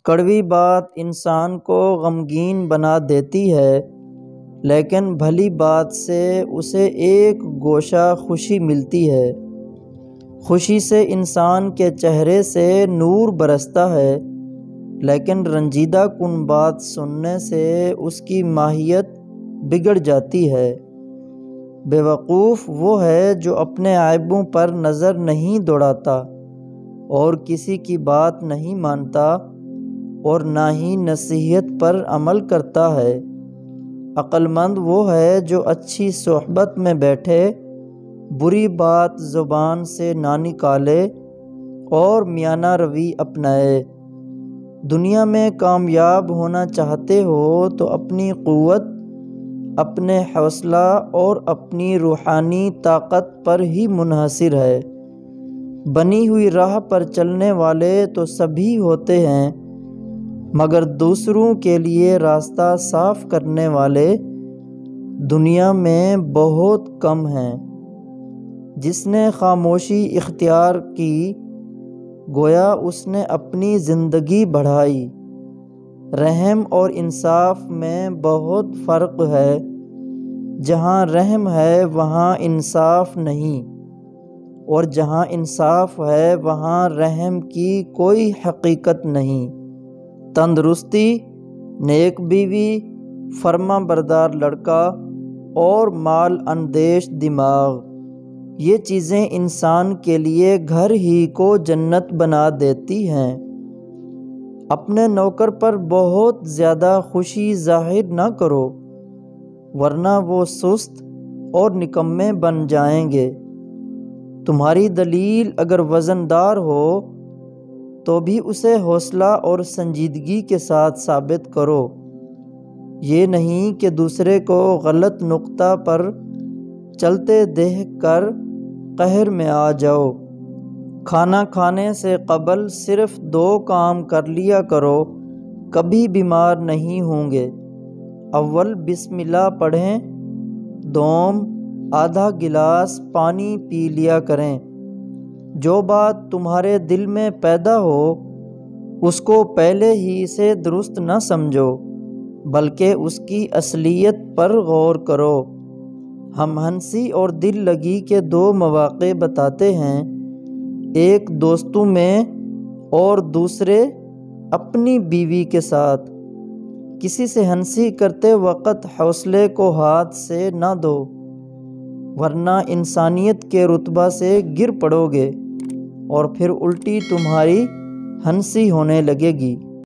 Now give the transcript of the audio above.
کڑوی بات انسان کو غمگین بنا دیتی ہے، لیکن بھلی بات سے اسے ایک گوشہ خوشی ملتی ہے۔ خوشی سے انسان کے چہرے سے نور برستا ہے، لیکن رنجیدہ کن بات سننے سے اس کی ماہیت بگڑ جاتی ہے۔ بے وقوف وہ ہے جو اپنے عیبوں پر نظر نہیں دوڑاتا اور کسی کی بات نہیں مانتا اور نہ ہی نصیحت پر عمل کرتا ہے۔ عقل مند وہ ہے جو اچھی صحبت میں بیٹھے، بری بات زبان سے نہ نکالے اور میانہ روی اپنائے۔ دنیا میں کامیاب ہونا چاہتے ہو تو اپنی قوت، اپنے حوصلہ اور اپنی روحانی طاقت پر ہی منحصر ہے۔ بنی ہوئی راہ پر چلنے والے تو سبھی ہوتے ہیں، مگر دوسروں کے لیے راستہ صاف کرنے والے دنیا میں بہت کم ہیں۔ جس نے خاموشی اختیار کی، گویا اس نے اپنی زندگی بڑھائی۔ رحم اور انصاف میں بہت فرق ہے۔ جہاں رحم ہے وہاں انصاف نہیں، اور جہاں انصاف ہے وہاں رحم کی کوئی حقیقت نہیں۔ تندرستی، نیک بیوی، فرما بردار لڑکا اور مال اندیش دماغ، یہ چیزیں انسان کے لیے گھر ہی کو جنت بنا دیتی ہیں۔ اپنے نوکر پر بہت زیادہ خوشی ظاہر نہ کرو، ورنہ وہ سست اور نکمے بن جائیں گے۔ تمہاری دلیل اگر وزن دار ہو تو بھی اسے حوصلہ اور سنجیدگی کے ساتھ ثابت کرو، یہ نہیں کہ دوسرے کو غلط نقطہ پر چلتے دیکھ کر قہر میں آ جاؤ۔ کھانا کھانے سے قبل صرف 2 کام کر لیا کرو، کبھی بیمار نہیں ہوں گے۔ اول بسم اللہ پڑھیں، دوم آدھا گلاس پانی پی لیا کریں۔ جو بات تمہارے دل میں پیدا ہو اس کو پہلے ہی سے درست نہ سمجھو، بلکہ اس کی اصلیت پر غور کرو۔ ہم ہنسی اور دل لگی کے 2 مواقع بتاتے ہیں، ایک دوستوں میں اور دوسرے اپنی بیوی کے ساتھ۔ کسی سے ہنسی کرتے وقت حوصلے کو ہاتھ سے نہ دو، ورنہ انسانیت کے رتبہ سے گر پڑو گے اور پھر الٹی تمہاری ہنسی ہونے لگے گی۔